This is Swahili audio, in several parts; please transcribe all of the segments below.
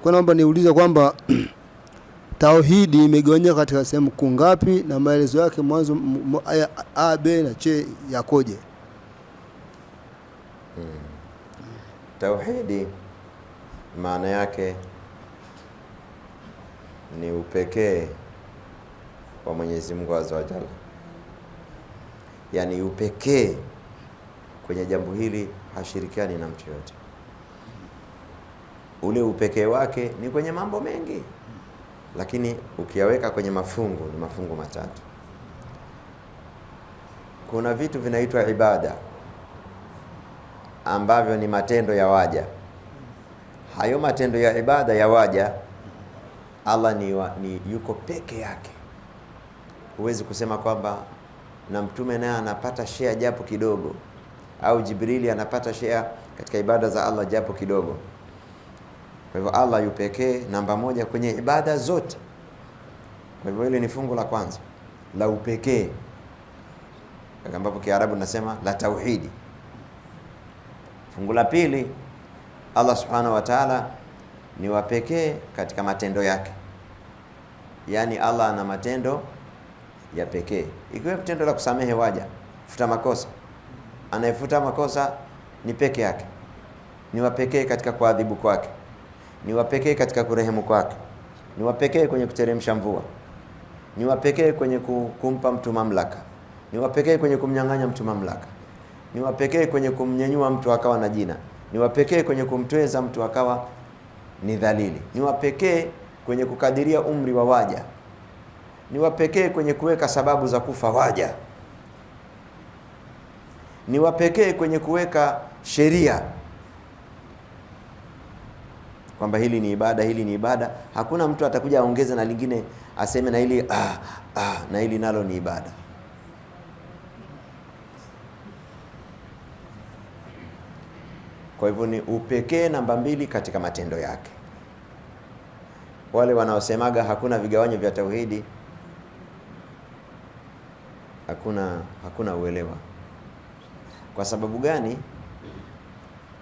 Nilikuwa naomba niulize kwamba tauhidi imegawanyika katika sehemu kuu ngapi na maelezo yake mwanzo aya A, B na C yakoje? Tauhidi maana yake ni upekee wa Mwenyezi Mungu Azza wa Jalla. Yaani upekee kwenye jambo hili, hashirikiani na mtu yote. Ule upekee wake ni kwenye mambo mengi, lakini ukiyaweka kwenye mafungu ni mafungu matatu. Kuna vitu vinaitwa ibada ambavyo ni matendo ya waja. Hayo matendo ya ibada ya waja, Allah ni yuko peke yake. Huwezi kusema kwamba na mtume naye anapata share japo kidogo, au Jibrili anapata share katika ibada za Allah japo kidogo. Kwa hivyo Allah yu pekee namba moja kwenye ibada zote. Kwa hivyo hili ni fungu la kwanza la upekee, ambapo Kiarabu nasema la tauhidi. Fungu la pili, Allah subhanahu wa ta'ala ni wa pekee katika matendo yake. Yaani Allah ana matendo ya pekee, ikiwa tendo la kusamehe waja, kufuta makosa. Anayefuta makosa ni peke yake, ni wa pekee katika kuadhibu kwake, ni wa pekee katika kurehemu kwake, ni wa pekee kwenye kuteremsha mvua, ni wa pekee kwenye kumpa mtu mamlaka, ni wa pekee kwenye kumnyang'anya mtu mamlaka, ni wa pekee kwenye kumnyanyua mtu akawa na jina, ni wa pekee kwenye kumtweza mtu akawa ni dhalili, ni wa pekee kwenye kukadiria umri wa waja, ni wa pekee kwenye kuweka sababu za kufa waja, ni wa pekee kwenye kuweka sheria kwamba hili ni ibada, hili ni ibada. Hakuna mtu atakuja aongeze na lingine aseme na hili na hili nalo ni ibada. Kwa hivyo ni upekee namba mbili katika matendo yake. Wale wanaosemaga hakuna vigawanyo vya tauhidi, hakuna uelewa. Kwa sababu gani?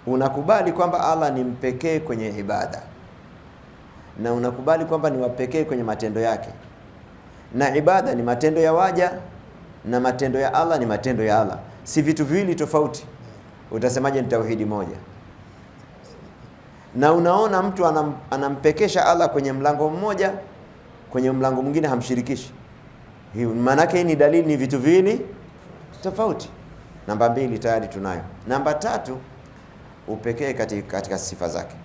Unakubali kwamba Allah ni mpekee kwenye ibada, na unakubali kwamba ni wapekee kwenye matendo yake, na ibada ni matendo ya waja na matendo ya Allah ni matendo ya Allah, si vitu viwili tofauti. Utasemaje ni tauhidi moja? Na unaona mtu anampekesha Allah kwenye mlango mmoja, kwenye mlango mwingine hamshirikishi. Maana yake ni dalili ni vitu viwili tofauti. Namba mbili tayari tunayo. Namba tatu, upekee katika sifa zake.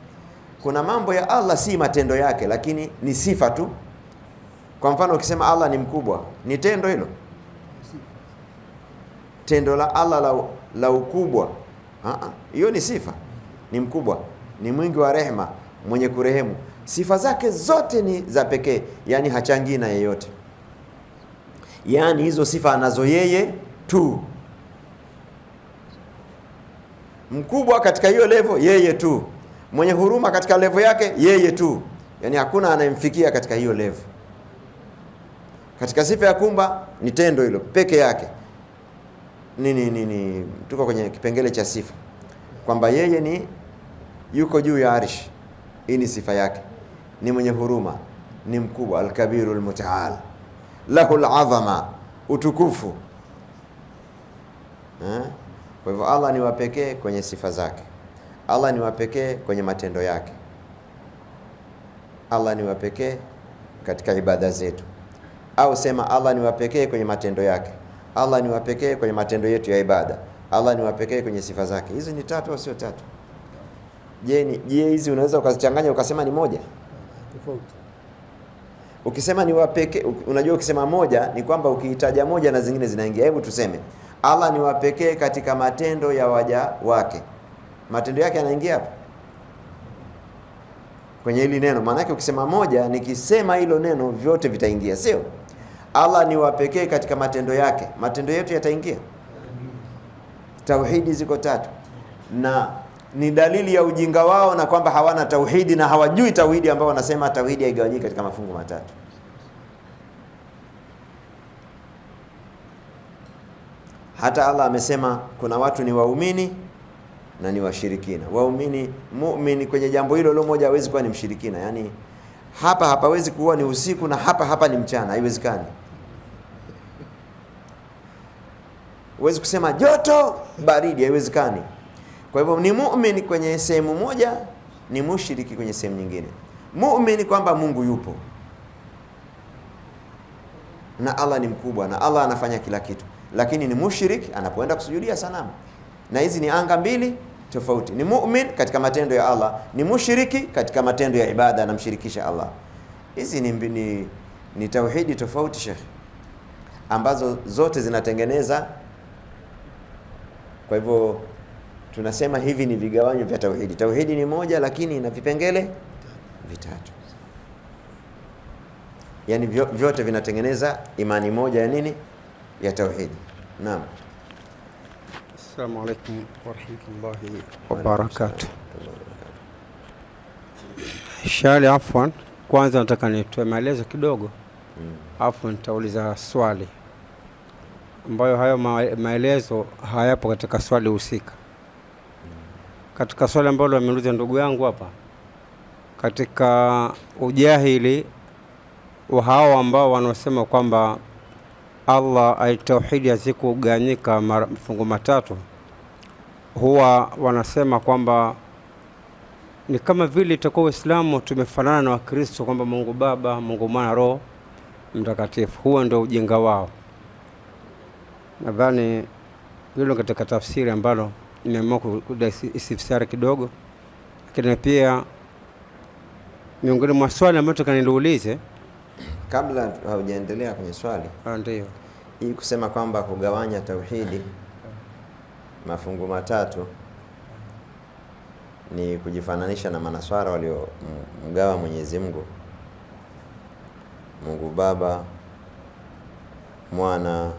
Kuna mambo ya Allah si matendo yake, lakini ni sifa tu. Kwa mfano ukisema Allah ni mkubwa, ni tendo hilo? Tendo la Allah la ukubwa, hiyo ni sifa. Ni mkubwa, ni mwingi wa rehema, mwenye kurehemu. Sifa zake zote ni za pekee, yani hachangii na yeyote. Yani hizo sifa anazo yeye tu. Mkubwa katika hiyo level yeye tu, mwenye huruma katika level yake yeye tu, yani hakuna anayemfikia katika hiyo level. Katika sifa ya kumba ni tendo hilo peke yake. Tuko kwenye kipengele cha sifa kwamba yeye ni yuko juu ya arsh. Hii ni sifa yake, ni mwenye huruma, ni mkubwa, al-kabirul mutaal, lahul azama, utukufu. Kwa hivyo Allah ni wa pekee kwenye sifa zake, Allah ni wa pekee kwenye matendo yake, Allah ni wa pekee katika ibada zetu. Au sema Allah ni wa pekee kwenye matendo yake, Allah ni wa pekee kwenye matendo yetu ya ibada, Allah ni wa pekee kwenye sifa zake. Hizi ni tatu au sio tatu? Je, hizi unaweza ukazichanganya ukasema ni moja? Tofauti. Ukisema ni wa pekee, unajua ukisema moja ni kwamba ukiitaja moja na zingine zinaingia. Hebu tuseme Allah ni wa pekee katika matendo ya waja wake. Matendo yake yanaingia hapo kwenye hili neno. Maana yake ukisema moja, nikisema hilo neno vyote vitaingia, sio? Allah ni wa pekee katika matendo yake, matendo yetu yataingia. Tauhidi ziko tatu, na ni dalili ya ujinga wao na kwamba hawana tauhidi na hawajui tauhidi, ambao wanasema tauhidi haigawanyiki katika mafungu matatu. Hata Allah amesema kuna watu ni waumini na ni washirikina. Waumini, muumini kwenye jambo hilo lo moja hawezi kuwa ni mshirikina. Yani hapa hapawezi kuwa ni usiku na hapa ni mchana, haiwezekani. Huwezi kusema joto baridi, haiwezekani. Kwa hivyo ni muumini kwenye sehemu moja, ni mushriki kwenye sehemu nyingine. Muumini kwamba Mungu yupo na Allah ni mkubwa na Allah anafanya kila kitu, lakini ni mushrik anapoenda kusujudia sanamu. Na hizi ni anga mbili tofauti. Ni mu'min katika matendo ya Allah, ni mushriki katika matendo ya ibada, anamshirikisha Allah. Hizi ni tauhidi tofauti, Sheikh, ambazo zote zinatengeneza. Kwa hivyo tunasema hivi ni vigawanyo vya tauhidi. Tauhidi ni moja, lakini ina vipengele vitatu. Yani vyote vinatengeneza imani moja ya nini? Ya tauhidi. Naam. Assalamu alaykum wa rahmatullahi wa barakatuh. Shali, afwan, kwanza nataka nitoe maelezo kidogo, afu nitauliza swali ambayo hayo maelezo hayapo katika swali husika. Katika swali ambalo ameuliza ndugu yangu hapa, katika ujahili wa hao ambao wanaosema kwamba Allah aitauhidi hazikuganyika mafungu matatu, huwa wanasema kwamba ni kama vile itakuwa Uislamu tumefanana na Wakristo, kwamba Mungu Baba, Mungu Mwana, Roho Mtakatifu. Huo ndio ujinga wao. Nadhani hilo katika tafsiri ambalo nimeamua kuisifsari kidogo, lakini pia miongoni mwa swali ambayo tukaniulize kabla haujaendelea kwenye swali. Ndio Hii kusema kwamba kugawanya tauhidi mafungu matatu ni kujifananisha na manaswara waliomgawa Mwenyezi Mungu, Mungu Baba, Mwana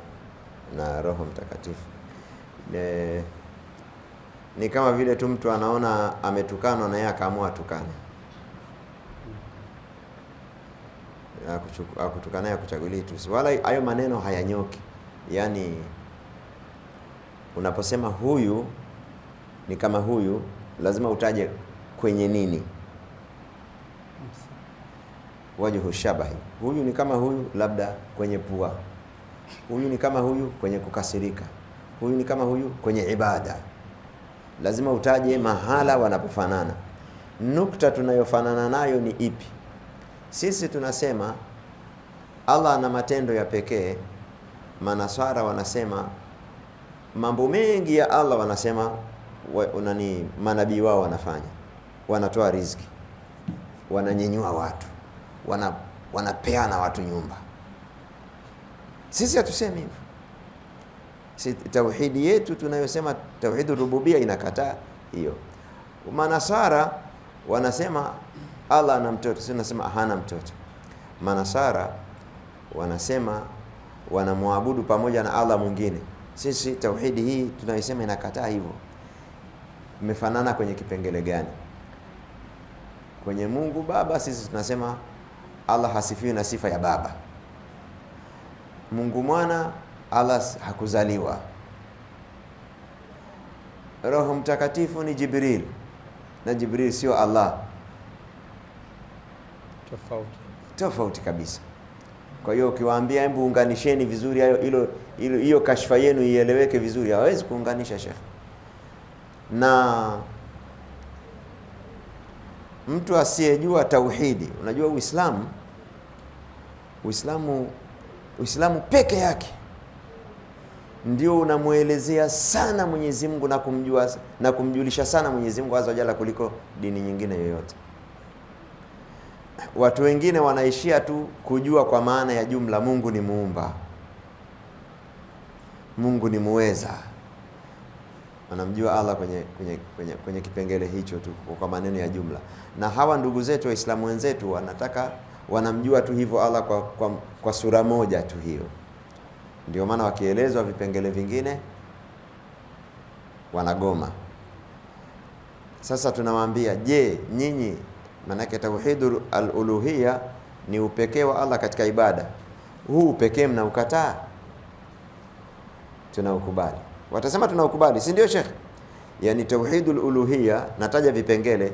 na Roho Mtakatifu. Ni kama vile tu mtu anaona ametukanwa na yeye akaamua atukane. Akutukana ya kuchagulia tu. Wala hayo maneno hayanyoki. Yani unaposema huyu ni kama huyu, lazima utaje kwenye nini? Wajhu shabahi. Huyu ni kama huyu labda kwenye pua. Huyu ni kama huyu kwenye kukasirika. Huyu ni kama huyu kwenye ibada. Lazima utaje mahala wanapofanana. Nukta tunayofanana nayo ni ipi? Sisi tunasema Allah ana matendo ya pekee. Manaswara wanasema mambo mengi ya Allah, wanasema manabii wao wanafanya. Wanatoa riziki, wananyenyua watu, wanapeana watu nyumba. Sisi hatusemi hivyo. Si tauhidi yetu tunayosema tauhidur rububia inakataa hiyo. Manasara wanasema Allah ana mtoto, sisi tunasema hana mtoto. Manasara wanasema wanamwabudu pamoja na Allah mwingine. Sisi tauhidi hii tunayosema inakataa hivyo. Imefanana kwenye kipengele gani? Kwenye Mungu Baba sisi tunasema Allah hasifiwi na sifa ya baba. Mungu Mwana, Allah hakuzaliwa. Roho Mtakatifu ni Jibril, na Jibril sio Allah. Tofauti kabisa. Kwa hiyo ukiwaambia hebu unganisheni vizuri hiyo kashfa yenu ieleweke vizuri, hawezi kuunganisha, Sheikh. Na mtu asiyejua tauhidi, unajua Uislamu peke yake ndio unamuelezea sana Mwenyezi Mungu na kumjua na kumjulisha sana Mwenyezi Mungu azza wa jalla kuliko dini nyingine yoyote. Watu wengine wanaishia tu kujua kwa maana ya jumla, Mungu ni muumba, Mungu ni muweza. Wanamjua Allah kwenye kipengele hicho tu kwa maneno ya jumla. Na hawa ndugu zetu Waislamu wenzetu wanamjua tu hivyo Allah kwa sura moja tu hiyo. Ndio maana wakielezwa vipengele vingine wanagoma. Sasa tunawaambia, je, nyinyi, manake tauhidul al-uluhiyya ni upekee wa Allah katika ibada. Huu upekee mnaukataa? Tunaukubali. Watasema tunaukubali, si ndio Sheikh? yani tauhidul uluhiyya, nataja vipengele.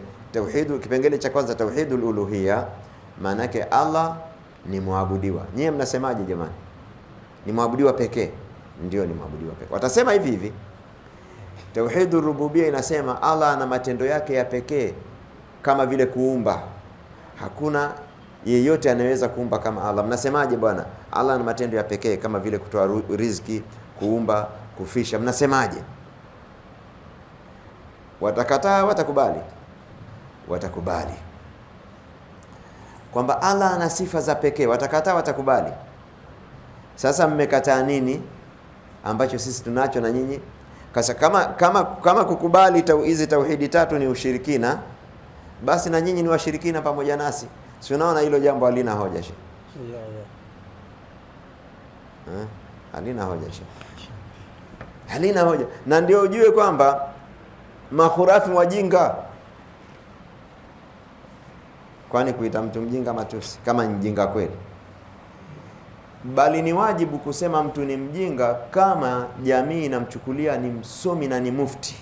Kipengele cha kwanza tauhidul uluhiyya, maana yake Allah ni muabudiwa. Nyie mnasemaje jamani? Ni muabudiwa pekee? Ndio, ni muabudiwa pekee. Watasema hivi hivi. Tauhidur rububiyya inasema Allah ana matendo yake ya pekee, kama vile kuumba. Hakuna yeyote anaweza kuumba kama Allah. Mnasemaje bwana? Allah ana matendo ya pekee kama vile kutoa riziki, kuumba, kufisha. Mnasemaje? Watakataa, watakubali? Watakubali kwamba Allah ana sifa za pekee. Watakataa, watakubali? Sasa mmekataa nini ambacho sisi tunacho na nyinyi? Kasa kama kukubali hizi tauhidi tatu ni ushirikina, basi na nyinyi ni washirikina pamoja nasi. Si unaona hilo jambo halina hoja she? Halina hoja she. Halina hoja. Na ndio ujue kwamba makhurafi wajinga. Kwani kuita mtu mjinga matusi kama mjinga kweli? Bali ni wajibu kusema mtu ni mjinga kama jamii inamchukulia ni msomi na ni mufti,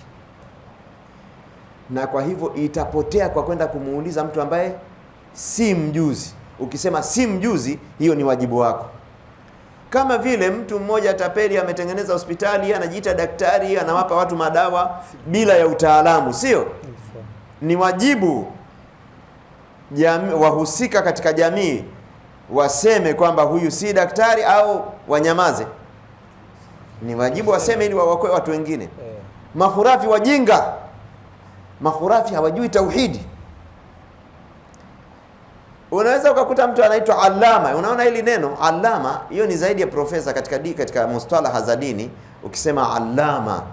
na kwa hivyo itapotea kwa kwenda kumuuliza mtu ambaye si mjuzi. Ukisema si mjuzi, hiyo ni wajibu wako. Kama vile mtu mmoja tapeli ametengeneza hospitali, anajiita daktari, anawapa watu madawa bila ya utaalamu, sio? Ni wajibu wahusika katika jamii waseme kwamba huyu si daktari, au wanyamaze. Ni wajibu waseme ili wawakoe watu wengine. Makhurafi wajinga. Makhurafi hawajui tauhidi. Unaweza ukakuta mtu anaitwa allama. Unaona hili neno allama, hiyo ni zaidi ya profesa katika mustalaha za dini. Ukisema allama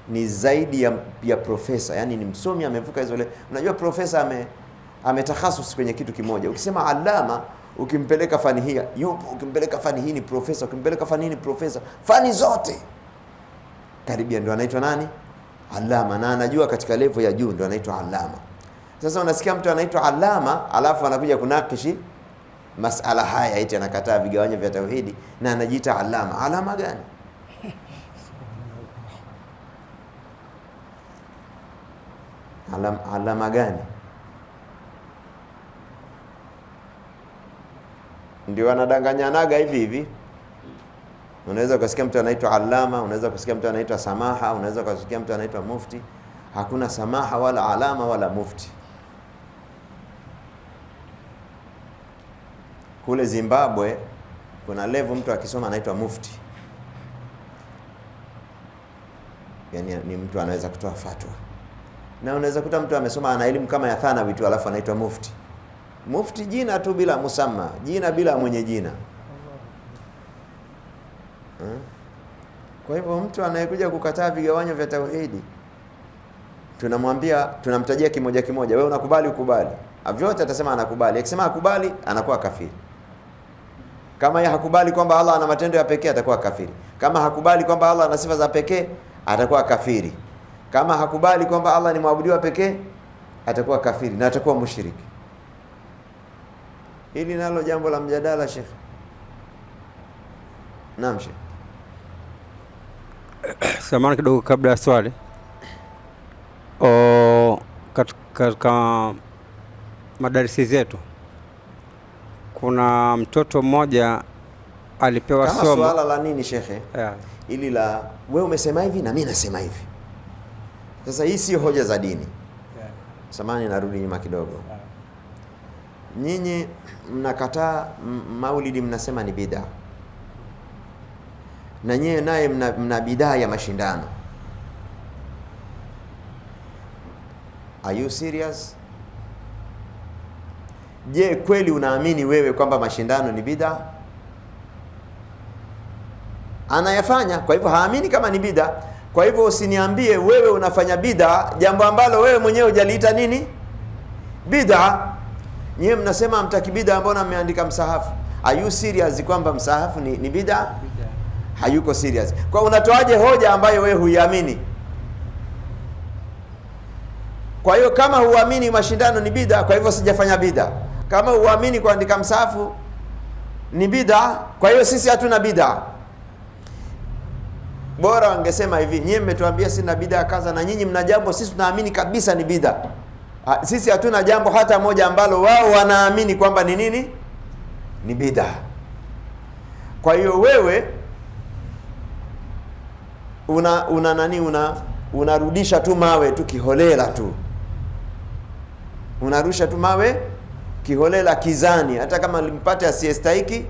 ni zaidi ya profesa, yani ni msomi, amevuka hizo. Unajua profesa ametakhasus kwenye kitu kimoja. Ukisema allama, ukimpeleka fani hii yupo, ukimpeleka fani hii ni profesa, ukimpeleka fani hii ni profesa, fani zote karibia, ndio anaitwa nani? Allama. Na anajua katika level ya juu ndio anaitwa allama. Sasa unasikia mtu anaitwa allama, alafu anakuja kunakishi masala haya, eti anakataa vigawanyo vya tauhidi na anajiita allama. Allama gani? Allama gani? Ndio anadanganyanaga hivi hivi. Unaweza kusikia mtu anaitwa allama, unaweza kusikia mtu anaitwa samaha, unaweza kusikia mtu anaitwa mufti. Hakuna samaha wala alama wala mufti. Kule Zimbabwe kuna level mtu akisoma anaitwa mufti, yani ni mtu anaweza kutoa fatwa. Na unaweza kuta mtu amesoma ana elimu kama ya thanawi tu, alafu anaitwa mufti. Mufti jina tu bila musamma, jina bila mwenye jina. Kwa hivyo mtu anayekuja kukataa vigawanyo vya tauhidi, tunamwambia, tunamtajia kimoja kimoja, wewe unakubali? Ukubali. Vyote atasema anakubali. Akisema hakubali, anakuwa kafiri. Kama yeye hakubali kwamba Allah ana matendo ya pekee, atakuwa kafiri. Kama hakubali kwamba Allah ana sifa za pekee, atakuwa kafiri. Kama hakubali kwamba Allah ni mwabudiwa pekee, atakuwa kafiri na atakuwa mushriki. Hili nalo jambo la mjadala, Sheikh. Naam Sheikh. Samahani kidogo kabla ya swali. Katika madarisi zetu kuna mtoto mmoja alipewa kama somo. Swala la nini shekhe? Yeah. Ili la wewe umesema hivi na mimi nasema hivi. Sasa hii sio hoja za dini. Yeah. Samahani, narudi nyuma kidogo. Yeah. Nyinyi mnakataa maulidi, mnasema ni bid'a. Na nyewe naye mna bid'a ya mashindano. Are you serious? Je, kweli unaamini wewe kwamba mashindano ni bid'a? Anayafanya, kwa hivyo haamini kama ni bid'a. Kwa hivyo usiniambie wewe unafanya bid'a, jambo ambalo wewe mwenyewe hujaliita nini? Bid'a. Nyewe mnasema hamtaki bid'a, mbona mmeandika msahafu? Are you serious kwamba msahafu ni bid'a? Hayuko serious. Kwa unatoaje hoja ambayo wewe huiamini? Kwa hiyo kama huamini mashindano ni bid'a, kwa hivyo sijafanya bid'a. Kama huamini kuandika msahafu ni bid'a, kwa hiyo sisi hatuna bid'a. Bora wangesema hivi, nyinyi mmetuambia sina bid'a kaza, na nyinyi mna jambo sisi tunaamini kabisa ni bid'a. Sisi hatuna jambo hata moja ambalo wao wanaamini kwamba ni nini? Ni bid'a. Kwa hiyo wewe unarudisha tu mawe tu kiholela tu. Unarusha tu mawe kiholela kizani, hata kama limpate asiyestahiki,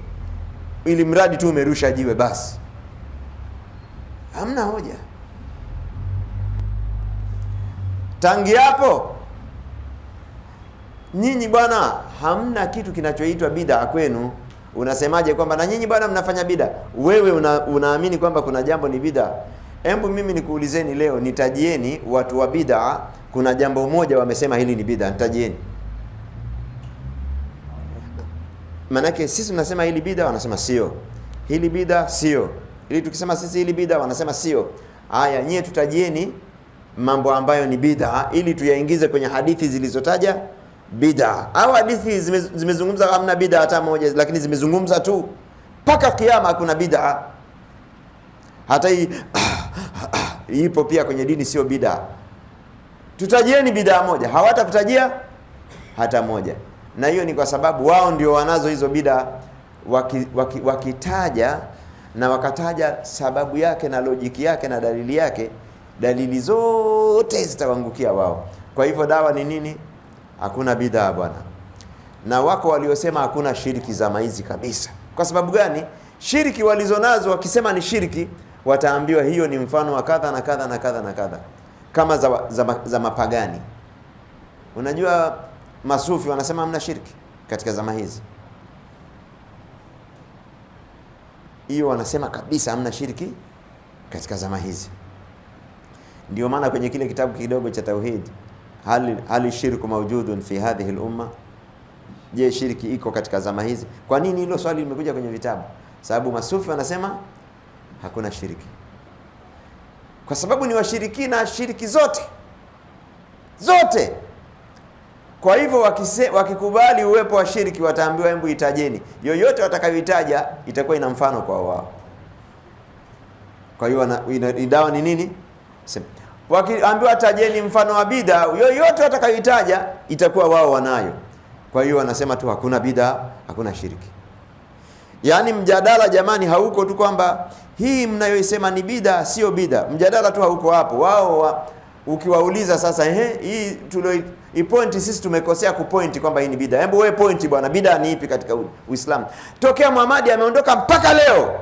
ili mradi tu umerusha jiwe basi. Hamna hoja. Tangi hapo nyinyi bwana hamna kitu kinachoitwa bid'a kwenu. Unasemaje kwamba na nyinyi bwana mnafanya bid'a? Wewe unaamini kwamba kuna jambo ni bid'a? Hebu mimi nikuulizeni leo, nitajieni watu wa bid'a, kuna jambo moja wamesema hili ni bid'a, nitajieni. Manake sisi tunasema hili bid'a, wanasema sio. Hili bid'a sio. Ili tukisema sisi hili bid'a, wanasema sio. Haya, nyie tutajieni mambo ambayo ni bid'a ili tuyaingize kwenye hadithi zilizotaja bid'a. Au hadithi zimezungumza hamna bid'a hata moja, lakini zimezungumza tu mpaka kiyama hakuna bid'a. Hata hii ipo pia kwenye dini, sio bid'a. Tutajieni bid'a moja, hawatakutajia hata moja. Na hiyo ni kwa sababu wao ndio wanazo hizo bid'a, wakitaja na wakataja sababu yake na lojiki yake na dalili yake, dalili zote zitawangukia wao. Kwa hivyo dawa ni nini? Hakuna bid'a bwana. Na wako waliosema hakuna shiriki zama hizi kabisa. Kwa sababu gani? Shiriki walizonazo wakisema ni shiriki, wataambiwa hiyo ni mfano wa kadha na kadha na kadha na kadha, kama za mapagani. Unajua masufi wanasema hamna shiriki katika zama hizi. Hiyo wanasema kabisa hamna shiriki katika zama hizi. Ndio maana kwenye kile kitabu kidogo cha tauhid, hali shirku mawjudun fi hadhihi al-umma, je, shiriki iko katika zama hizi? Kwa nini hilo swali limekuja kwenye vitabu? Sababu masufi wanasema hakuna shiriki, kwa sababu ni washirikina shiriki zote. Kwa hivyo wakikubali uwepo wa shiriki, wataambiwa hebu itajeni. Yoyote watakayoitaja itakuwa ina mfano kwa wao. Kwa hiyo dawa ni nini? Wakiambiwa tajeni mfano wa bid'a, yoyote watakayoitaja itakuwa wao wanayo. Kwa hiyo wanasema tu hakuna bid'a, hakuna shiriki. Yaani mjadala jamani hauko tu kwamba hii mnayoisema ni bid'a sio bid'a. Mjadala tu hauko hapo. Wao ukiwauliza sasa, hii pointi sisi tumekosea kupointi kwamba hii ni bid'a. Hebu wewe pointi bwana, bid'a ni ipi katika Uislamu? Tokea Muhammad ameondoka mpaka leo.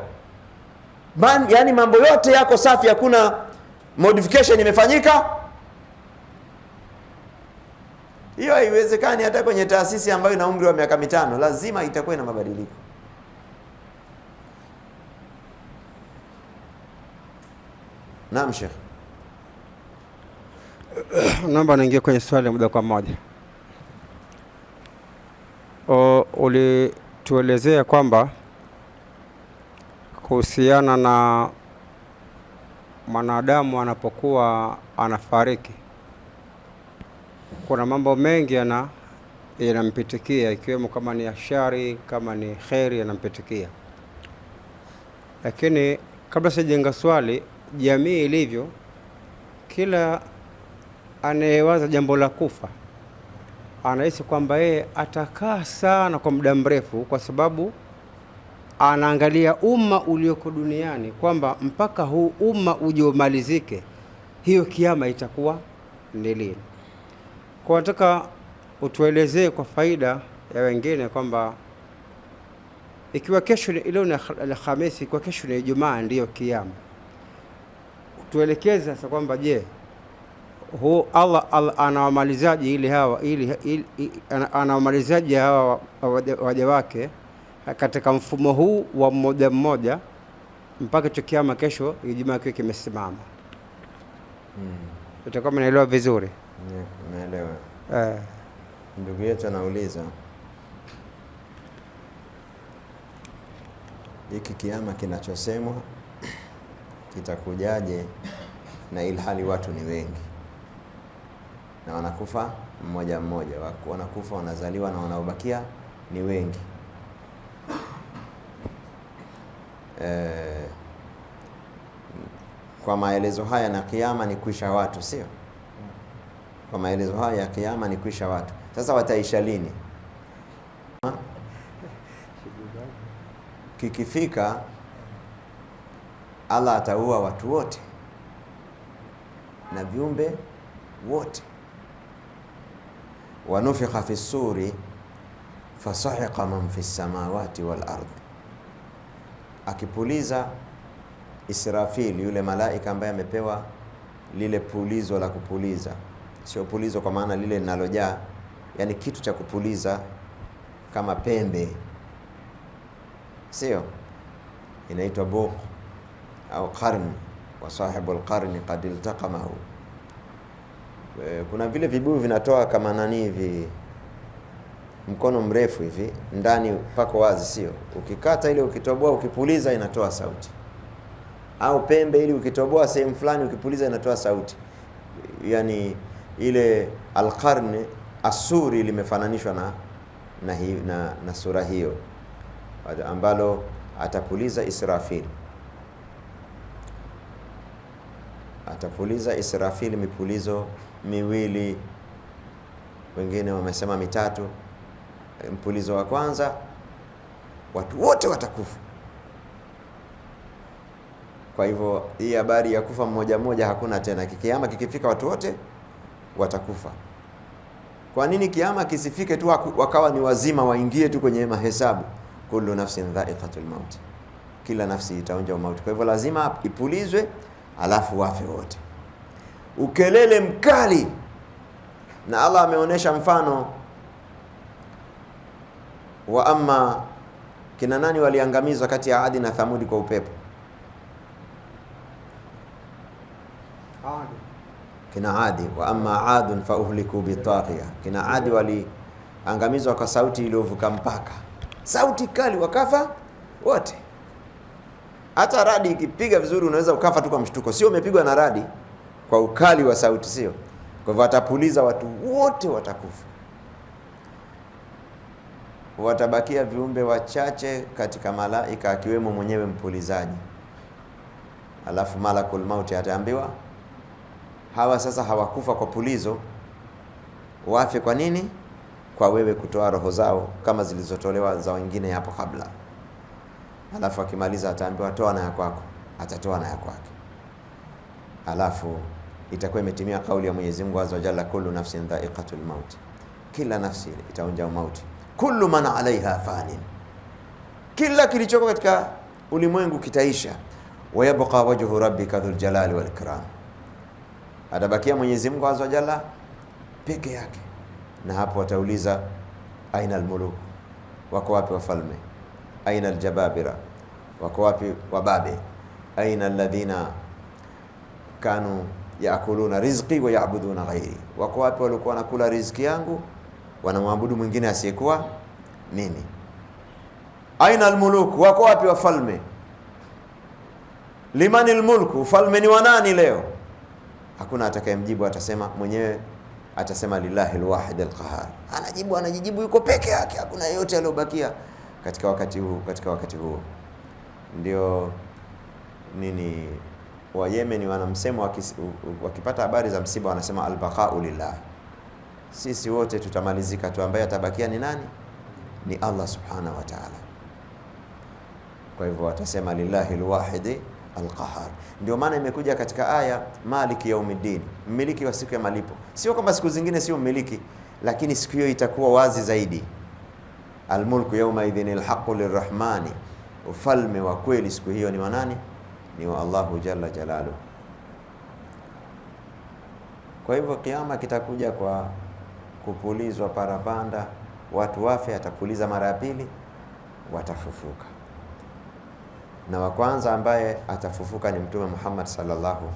Yaani mambo yote yako safi, hakuna modification imefanyika. Hiyo haiwezekani. Hata kwenye taasisi ambayo ina umri wa miaka 5 lazima itakuwa ina mabadiliko. Naam Sheikh. Naomba niingie kwenye swali moja kwa moja. Ulituelezea kwamba kuhusiana na mwanadamu anapokuwa anafariki, kuna mambo mengi yanampitikia, ikiwemo kama ni ashari, kama ni kheri yanampitikia. Lakini kabla sijajenga swali, jamii ilivyo, kila anayewaza jambo la kufa anahisi kwamba yeye atakaa sana kwa muda mrefu, kwa sababu anaangalia umma ulioko duniani kwamba mpaka huu umma uje umalizike, hiyo kiyama itakuwa ni lini. Kwa nataka utuelezee kwa faida ya wengine kwamba ikiwa kesho leo ni Alhamisi, kwa kesho ni Ijumaa ndiyo kiyama, tuelekeze sasa kwamba je, Allah anawamalizaji anawamalizaji hawa waja wake katika mfumo huu wa mmoja mmoja mpaka kiyama kesho Ijumaa kiwe kimesimama. Utakuwa umeelewa vizuri? Naelewa. Ndugu yetu anauliza, hiki kiyama kinachosemwa kitakujaje na ilhali watu ni wengi na wanakufa mmoja mmoja, wanakufa wanazaliwa na wanaobakia ni wengi. kwa maelezo haya na kiyama ni kuisha watu, sio? Kwa maelezo haya ya kiyama ni kuisha watu. Sasa wataisha lini? Kikifika Allah ataua watu wote na viumbe wote. Wanufikha fi suri fasahiqa man fi samawati wal ardh. Akipuliza Israfil, yule malaika ambaye amepewa lile pulizo la kupuliza, sio pulizo kwa maana lile linalojaa, yani kitu cha kupuliza kama pembe, sio? Inaitwa buq au qarn, wa sahibu alqarni qad iltaqamahu. Kuna vile vibuyu vinatoa kama nani hivi, mkono mrefu hivi, ndani pako wazi, sio? Ukikata ile, ukitoboa, ukipuliza inatoa sauti. Au pembe ili ukitoboa sehemu fulani ukipuliza inatoa sauti. Yani ile alqarni asuri limefananishwa na sura hiyo ambalo atapuliza Israfil. Atapuliza Israfil mipulizo miwili, wengine wamesema mitatu. Mpulizo wa kwanza watu wote watakufa. Kwa hivyo hii habari ya kufa mmoja mmoja hakuna tena. Kiama kikifika watu wote watakufa. Kwa nini kiama kisifike tu wakawa ni wazima waingie tu kwenye mahesabu? Kullu nafsin dha'iqatul maut, kila nafsi itaonja mauti. Kwa hivyo lazima ipulizwe alafu wafe wote. Ukelele mkali, na Allah ameonesha mfano wa amma kina nani waliangamizwa kati ya Adi na Thamudi kwa upepo? Kina Adi. Wa amma Adun fa uhliku bitaghiya, kina Adi waliangamizwa kwa sauti iliyovuka mpaka, sauti kali, wakafa wote. Hata radi ikipiga vizuri unaweza ukafa tu kwa mshtuko, sio umepigwa na radi, kwa ukali wa sauti, sio? Kwa hivyo atapuliza watu wote watakufa. Watabakia viumbe wachache katika malaika, akiwemo mwenyewe mpulizaji. Alafu malakul mauti ataambiwa hawa sasa hawakufa kwa pulizo, wafe kwa nini? Kwa wewe kutoa roho zao kama zilizotolewa za wengine hapo kabla. Alafu akimaliza ataambiwa toa na ya kwako, atatoa na ya kwake. Alafu itakuwa imetimia kauli ya Mwenyezi Mungu Azza wa Jalla, kullu nafsin dha'iqatul maut, kila nafsi itaonja mauti. Kullu man 'alayha fanin, kila kilichoko katika ulimwengu kitaisha. Wa yabqa wajhu rabbika dhul jalali wal ikram, atabakia Mwenyezi Mungu Azza wa Jalla peke yake. Na hapo watauliza aina almuluk, wako wapi wafalme? Aina aljababira, wako wapi wababe? Aina alladhina kanu yaakuluna rizqi wa yaabuduna ghairi, wako wapi walikuwa wanakula riziki yangu wanamwabudu mwingine asiyekuwa mimi? Aina almuluk, wako wapi wafalme? Liman almulku, ufalme ni wa nani leo? Hakuna atakayemjibu, atasema mwenyewe, atasema lillahi alwahid alqahar. Anajibu yuko peke yake, hakuna yeyote aliyobakia katika wakati huu. Ndio nini wa Yemen wanamsema, wakipata habari za msiba wanasema albaqa'u lillah, sisi wote tutamalizika tu, ambaye atabakia ni nani? Ni Allah subhanahu wa ta'ala. Kwa hivyo watasema lillahi alwahid alqahar. Ndio maana imekuja katika aya maliki yaumiddin, mmiliki wa siku ya malipo. Sio kwamba siku zingine sio mmiliki, lakini siku hiyo itakuwa wazi zaidi. Almulku yawma idhin alhaqqu lirrahmani, ufalme wa kweli siku hiyo ni wa nani? Ni wa Allahu jalla jalalu. Kwa hivyo kiama kitakuja kwa kupulizwa parapanda, watu wafe, atapuliza mara ya pili, watafufuka. Na wa kwanza ambaye atafufuka ni Mtume Muhammad sallallahu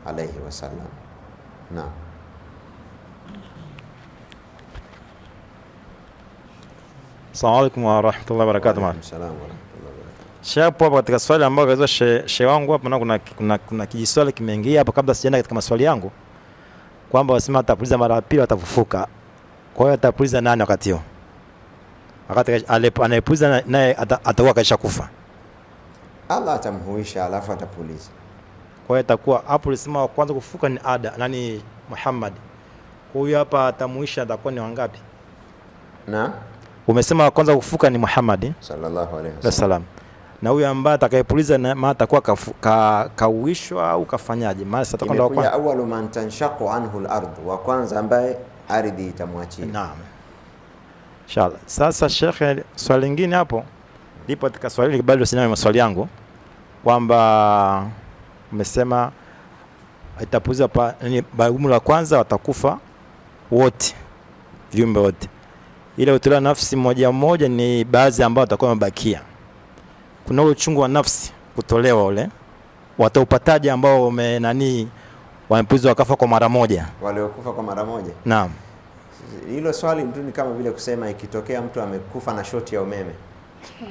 alayhi wasallam. Naam. Assalamu alaykum wa rahmatullahi wa barakatuh. Asalamu alaykum wa rahmatullahi wa barakatuh. Shapo katika swali ambalo kaizwa shehe wangu hapa, na kuna kijiswali kimeingia hapo kabla sijaenda katika maswali yangu, kwamba wasema atapuliza mara ya pili atafufuka. Kwa hiyo atapuliza nani wakati huo? Wakati anayepuliza naye atakuwa kaisha kufa. Allah atamhuisha alafu atapuliza. Kwa hiyo itakuwa hapo ulisema wa kwanza kufuka ni nani Muhammad. Kwa hiyo hapa atamuisha atakuwa ni wangapi? Na umesema wa kwanza kufuka ni Muhammad sallallahu alaihi wasallam. Na huyo ambaye atakayepuliza maana atakuwa kauishwa au kafanyaje? Maana sasa atakwenda kwa kwanza awwalu man tanshaqu anhu al-ard, wa kwanza ambaye ardhi itamwachia. Naam. Inshallah. Sasa Sheikh, swali lingine hapo lipo katika swali hili, bado sina maswali yangu, kwamba umesema itapuliza bagumu la kwanza watakufa wote, viumbe wote, ile utolewa nafsi moja moja ni baadhi ambao watakuwa wamebakia. Kuna ule uchungu wa nafsi kutolewa ule, wataupataje ambao wamepulizwa wakafa kwa mara moja? Waliokufa kwa mara moja? Naam. Hilo swali mtu ni kama vile kusema ikitokea mtu amekufa na shoti ya umeme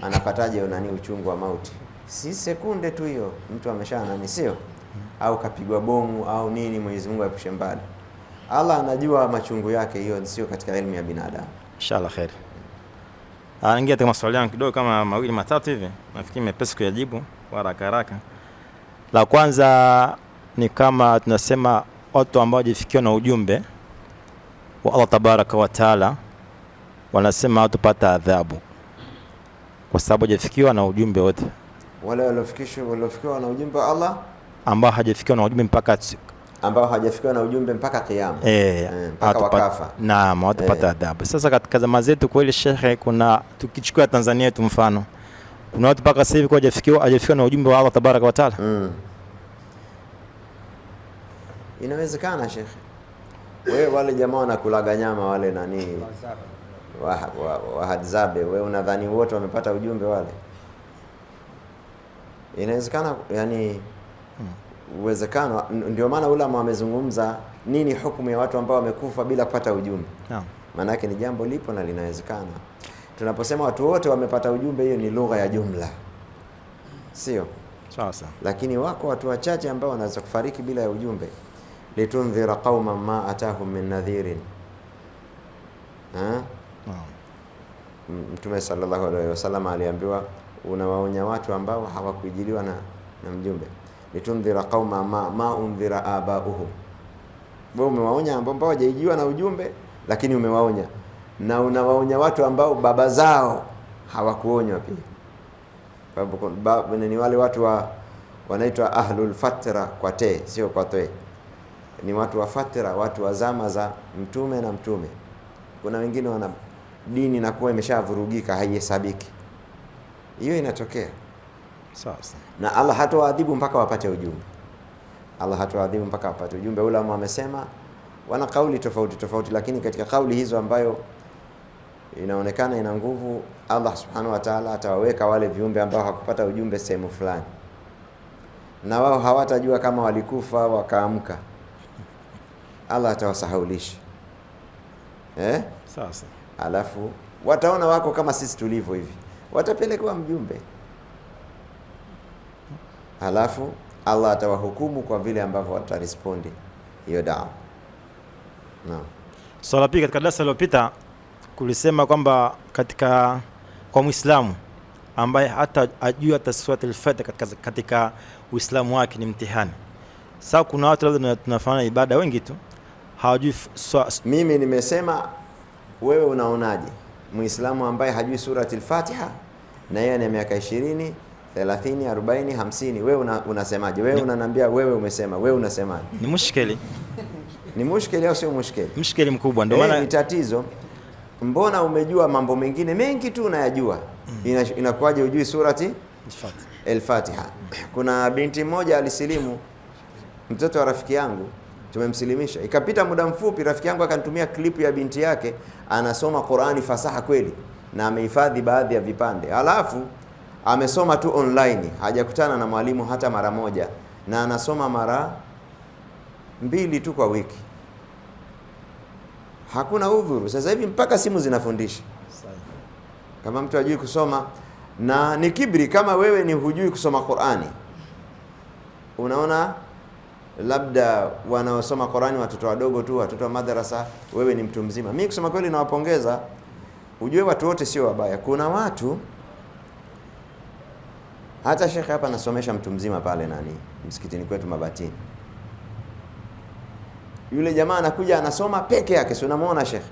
anapataje uchungu wa mauti? Si sekunde tu hiyo mtu sio? Au kapigwa bomu au nini, Mwenyezi Mungu aepushe mbali. Allah anajua machungu yake, hiyo sio katika elimu ya binadamu. Inshallah khair. Ingia katika maswali yangu kidogo kama mawili matatu hivi, nafikiri mepesi kuyajibu kwa haraka haraka. La kwanza ni kama tunasema watu ambao wajifikiwa na ujumbe wa Allah tabaraka wa taala, wanasema watapata adhabu kwa sababu hajafikiwa na ujumbe wote. Wale waliofikiwa na ujumbe wa Allah, ambao hajafikiwa na ujumbe mpaka kiyama, mpaka wakafa, naam, watapata adhabu. Sasa katika zama zetu kweli Sheikh, kuna tukichukua Tanzania yetu mfano, kuna watu mpaka sasa hivi kwa hajafikiwa na ujumbe wa Allah tabaraka wa taala. Inawezekana Sheikh. Wewe wale jamaa wanakulaga nyama wale wahadzabe, wewe unadhani wote wamepata ujumbe wale? Inawezekana, uwezekano. Ndio maana ulama wamezungumza nini hukumu ya watu ambao wamekufa bila kupata ujumbe. Maana yake ni jambo lipo na linawezekana. Tunaposema watu wote wamepata ujumbe, hiyo ni lugha ya jumla, sio sawa. Lakini wako watu wachache ambao wanaweza kufariki bila ya ujumbe. Litundhira qauman ma atahum min nadhirin. Mtume sallallahu alaihi wasallam aliambiwa unawaonya watu ambao hawakujiliwa na mjumbe. Litundhira qauman ma undhira abauhum. Wewe umewaonya ambao hawajajiwa na ujumbe, lakini umewaonya, na unawaonya watu ambao baba zao hawakuonywa pia. Ni wale watu wanaitwa ahlul fatra, kwa te sio kwa toe. Ni watu wa fatra, watu wa zama za mtume na mtume. Kuna wengine wana dini na kuwa imeshavurugika, haihesabiki. Hiyo inatokea. Sawa. Na Allah hatoadhibu mpaka wapate ujumbe. Ulama wamesema, wana kauli tofauti, lakini katika kauli hizo ambayo inaonekana ina nguvu, Allah subhanahu wa ta'ala atawaweka wale viumbe ambao hakupata ujumbe sehemu fulani, na wao hawatajua kama walikufa wakaamka. Allah atawasahaulisha. Sasa alafu wataona wako kama sisi tulivyo hivi, watapelekwa mjumbe, alafu Allah atawahukumu kwa vile ambavyo watarespondi hiyo dawa. Naam. Swala pili, katika darasa lililopita kulisema kwamba kwa Muislamu ambaye hata ajui hata sura al-Fatiha katika Uislamu wake ni mtihani. Sasa kuna watu labda tunafanya ibada wengi tu hawajui mimi nimesema, wewe unaonaje Muislamu ambaye hajui surati al-Fatiha na yeye ana miaka 20, 30, 40, 50, wewe unasemaje? Wewe unaniambia wewe umesema, wewe unasemaje? Ni mushkeli. Ni mushkeli au sio mushkeli? Mushkeli mkubwa, ndio maana ni tatizo. Mbona umejua mambo mengine mengi tu unayajua, inakuwaje hujui surati al-Fatiha? Kuna binti mmoja alisilimu, mtoto wa rafiki yangu, tumemsilimisha. Ikapita muda mfupi, rafiki yangu akanitumia klipu ya binti yake anasoma Qur'ani fasaha kweli, na amehifadhi baadhi ya vipande. Alafu amesoma tu online, hajakutana na mwalimu hata mara moja, na anasoma mara 2 tu kwa wiki. Hakuna udhuru. Sasa hivi mpaka simu zinafundisha. Kama mtu hajui kusoma, na ni kibri kama wewe ni hujui kusoma Qur'ani. Unaona labda wanaosoma Qur'ani watoto wadogo tu, watoto wa madrasa, wewe ni mtu mzima. Mimi kusema kweli nawapongeza. Ujue watu wote sio wabaya. Kuna watu Hata shekhe hapa anasomesha mtu mzima pale nani msikitini kwetu Mabatini. Yule jamaa anakuja anasoma peke yake, si unamuona shekhe?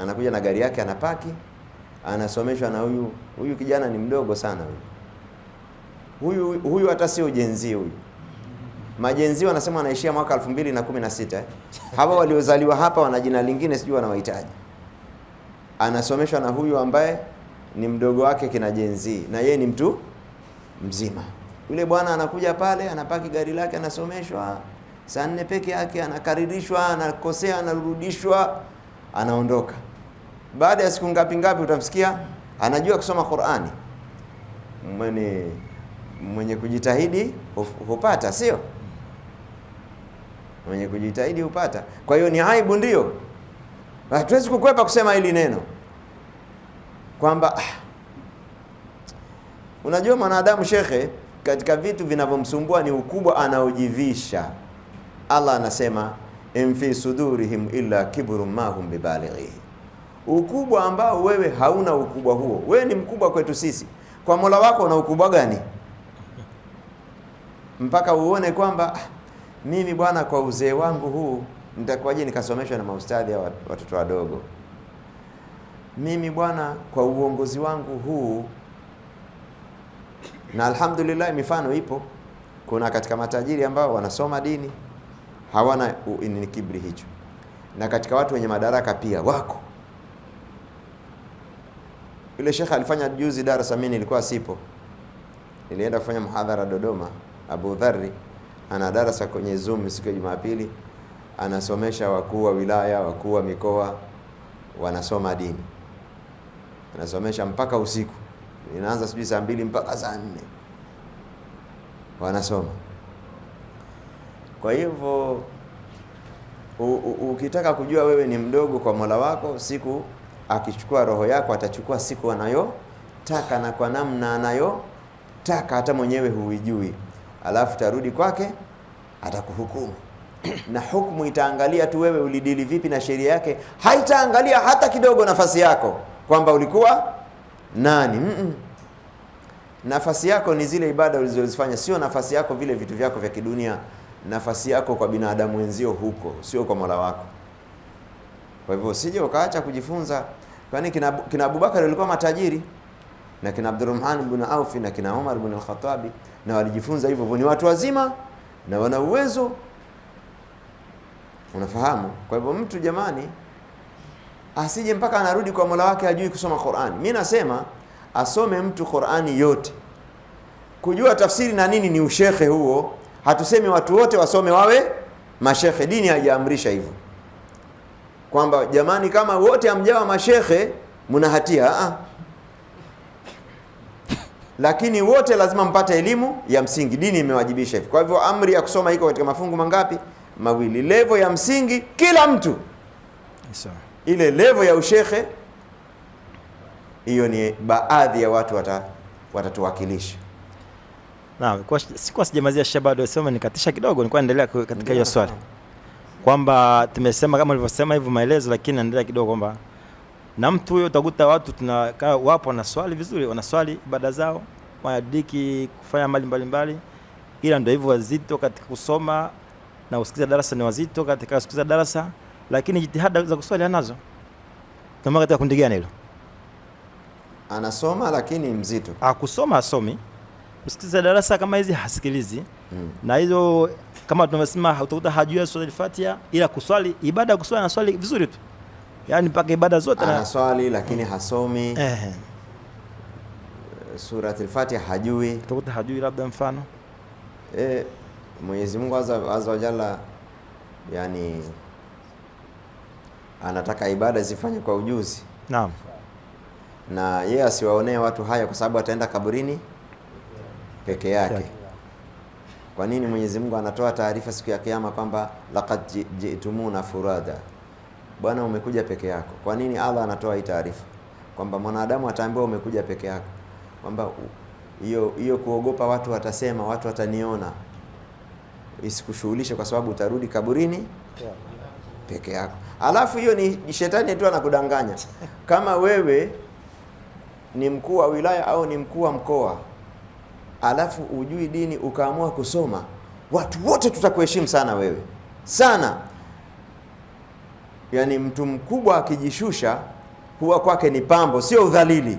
Anakuja na gari yake anapaki, anasomeshwa na huyu kijana ni mdogo sana huyu hata sio jenzi huyu. Majenzi wanasema wanaishia mwaka 2016. Hawa waliozaliwa hapa wana jina lingine sijui wanawahitaji. Anasomeshwa na huyu ambaye ni mdogo wake kina jenzi na yeye ni mtu mzima. Yule bwana anakuja pale, anapaki gari lake, anasomeshwa saa 4 peke yake, anakaririshwa, anakosea, anarudishwa, anaondoka. Baada ya siku ngapi utamsikia anajua kusoma Qur'ani. Mwenye kujitahidi hupata, sio? Mwenye kujitahidi hupata. Kwa hiyo ni aibu, ndio. Hatuwezi kukwepa kusema hili neno kwamba unajua mwanadamu shekhe, katika vitu vinavyomsumbua ni ukubwa anaojivisha. Allah anasema fi sudurihim illa kibrun ma hum bibalighi. Ukubwa ambao wewe hauna ukubwa huo. Wewe ni mkubwa kwetu sisi. Kwa Mola wako una ukubwa gani? Mpaka uone kwamba mimi bwana kwa uzee wangu huu nitakuwaje nikasomeshwa na maustadhi ya watoto wadogo. Mimi bwana kwa uongozi wangu huu, na alhamdulillah mifano ipo. Kuna katika matajiri ambao wanasoma dini hawana ni kibri hicho, na katika watu wenye madaraka pia wako. Yule shekha alifanya juzi darasa, mimi nilikuwa sipo, nilienda kufanya muhadhara Dodoma. Abu Dharri ana darasa kwenye Zoom siku ya Jumapili, anasomesha wakuu wa wilaya, wakuu wa mikoa, wanasoma dini. Anasomesha mpaka usiku, inaanza sijui saa 2 mpaka saa 4 wanasoma. Kwa hivyo ukitaka kujua wewe ni mdogo kwa Mola wako, siku akichukua roho yako atachukua siku anayotaka na kwa namna anayotaka, hata mwenyewe huijui. Alafu tarudi kwake, atakuhukumu. Na hukumu itaangalia tu wewe ulidili vipi na sheria yake. Haitaangalia hata kidogo nafasi yako kwamba ulikuwa nani. Nafasi yako ni zile ibada ulizozifanya, sio nafasi yako vile vitu vyako vya kidunia. Nafasi yako kwa binadamu wenzio huko, sio kwa Mola wako. Kwa hivyo usije ukaacha kujifunza. Kwani kina Abubakar walikuwa matajiri, na kina Abdurrahman ibn Auf na kina Umar ibn al-Khattab, na walijifunza hivyo. Ni watu wazima na wana uwezo, unafahamu. Kwa hivyo mtu jamani asije mpaka anarudi kwa Mola wake hajui kusoma Qur'ani. Mimi nasema asome mtu Qur'ani yote. Kujua tafsiri na nini ni ushekhe huo. Hatusemi watu wote wasome wawe mashekhe, dini haijaamrisha hivyo. Kwamba jamani kama wote hamjawa mashekhe mna hatia. Lakini wote lazima mpate elimu ya msingi, dini imewajibisha hivyo. Kwa hivyo amri ya kusoma iko katika mafungu mangapi? Mawili. Level ya msingi kila mtu. Ile level ya ushekhe, hiyo ni baadhi ya watu watatuwakilisha. Naam, sikuwa sijamalizia Shabado, sema nikatisha kidogo, nilikuwa naendelea katika hiyo swali. Kwamba tumesema kama ulivyosema hivyo maelezo, lakini naendelea kidogo kwamba na mtu huyo utakuta watu tunakaa wapo na swali vizuri, wanaswali ibada zao, wanadiki kufanya mali mbalimbali, ila ndio hivyo wazito katika kusoma na usikiza darasa, ni wazito katika kusikiza darasa, lakini jitihada za kuswali anazo. Kama katika kundi gani hilo? Anasoma lakini mzito. Kusoma asomi, kusikiza darasa kama hizi hasikilizi. Na hizo kama tunasema utakuta hajui sura al-Fatiha, ila kuswali ibada kuswali na swali vizuri tu. Yaani mpaka ibada zote na swali lakini hasomi. Sura al-Fatiha hajui. Utakuta hajui labda mfano. Mwenyezi Mungu azza wa jalla yani anataka ibada zifanye kwa ujuzi. Naam. Na yeye asiwaonee watu haya kwa sababu ataenda kaburini peke yake. Kwa nini Mwenyezi Mungu anatoa taarifa siku ya kiyama kwamba laqad ji'tumuna furada? Bwana umekuja peke yako. Kwa nini Allah anatoa hii taarifa? Kwamba mwanadamu ataambiwa umekuja peke yako. Kwamba hiyo kuogopa watu watasema, watu wataniona, isikushughulishe kwa sababu utarudi kaburini peke yako. Alafu hiyo ni shetani tu anakudanganya. Kama wewe ni mkuu wa wilaya au ni mkuu wa mkoa, alafu ujui dini ukaamua kusoma, watu wote tutakuheshimu sana wewe sana. Yani mtu mkubwa akijishusha huwa kwake ni pambo, sio udhalili.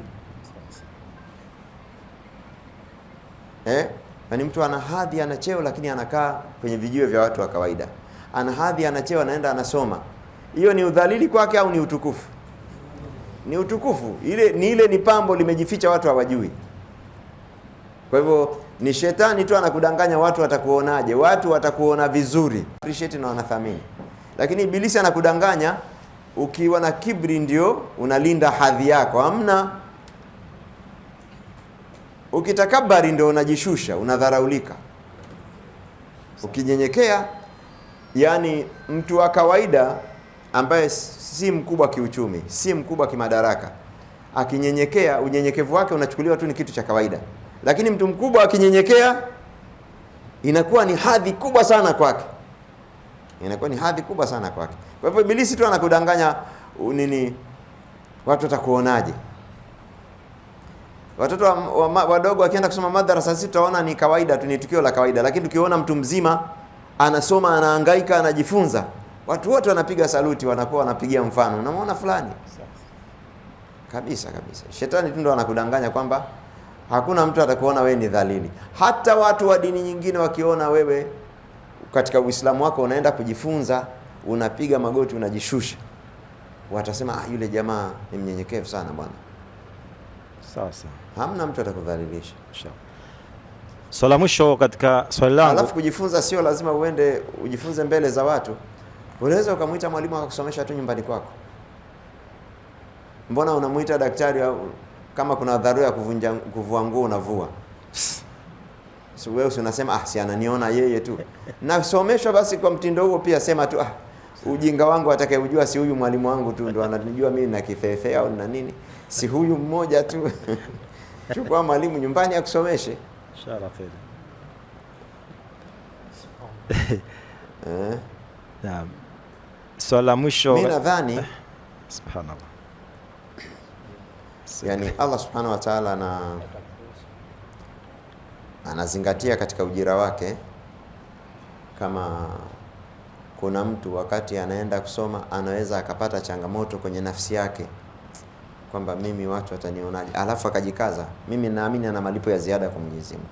Yani mtu ana hadhi, ana cheo, lakini anakaa kwenye vijiwe vya watu wa kawaida. Ana hadhi, ana cheo, anaenda anasoma. Hiyo ni udhalili kwake au ni utukufu? Ni utukufu. Ile ni pambo limejificha, watu hawajui. Kwa hivyo ni shetani tu anakudanganya, watu watakuonaje? Watu watakuona vizuri, appreciate na wanathamini. Lakini ibilisi anakudanganya ukiwa na kibri ndio unalinda hadhi yako. Hamna. Ukitakabari ndio unajishusha, unadharaulika. Ukinyenyekea, yani mtu wa kawaida ambaye si mkubwa kiuchumi, si mkubwa kimadaraka, akinyenyekea, unyenyekevu wake unachukuliwa tu ni kitu cha kawaida. Lakini mtu mkubwa akinyenyekea, inakuwa ni hadhi kubwa sana kwake. Inakuwa ni hadhi kubwa sana kwake. Kwa hivyo ibilisi tu anakudanganya nini, watu watakuonaje? Watoto wadogo wakienda kusoma madrasa, sisi tutaona ni kawaida tu, ni tukio la kawaida. Lakini tukiona mtu mzima anasoma, anahangaika, anajifunza, watu wote wanapiga saluti, wanakuwa wanapigia mfano, unamwona fulani kabisa. Shetani tu ndo anakudanganya kwamba hakuna mtu atakuona wewe ni dhalili. Hata watu wa dini nyingine wakiona wewe katika Uislamu wako unaenda kujifunza, unapiga magoti, unajishusha, watasema yule jamaa ni mnyenyekevu sana bwana. Sawa. Hamna mtu atakudhalilisha. Swali la mwisho katika swali langu. Alafu kujifunza sio lazima uende ujifunze mbele za watu. Unaweza ukamuita mwalimu akakusomesha tu nyumbani kwako. Mbona unamuita daktari kama kuna dharura ya kuvua nguo unavua? So wewe unasema si ananiona yeye tu. Nasomeshwa basi kwa mtindo huo pia, sema tu ujinga wangu atakayejua si huyu mwalimu wangu tu ndo ananijua mimi na kifefe au na nini. Si huyu mmoja tu. Chukua mwalimu nyumbani akusomeshe. Inshallah khair. Naam. Swali la mwisho. Mimi nadhani subhanallah. Yani Allah subhanahu wa ta'ala anazingatia katika ujira wake. Kama kuna mtu wakati anaenda kusoma anaweza akapata changamoto kwenye nafsi yake kwamba mimi watu watanionaje, alafu akajikaza, mimi naamini ana malipo ya ziada kwa Mwenyezi Mungu,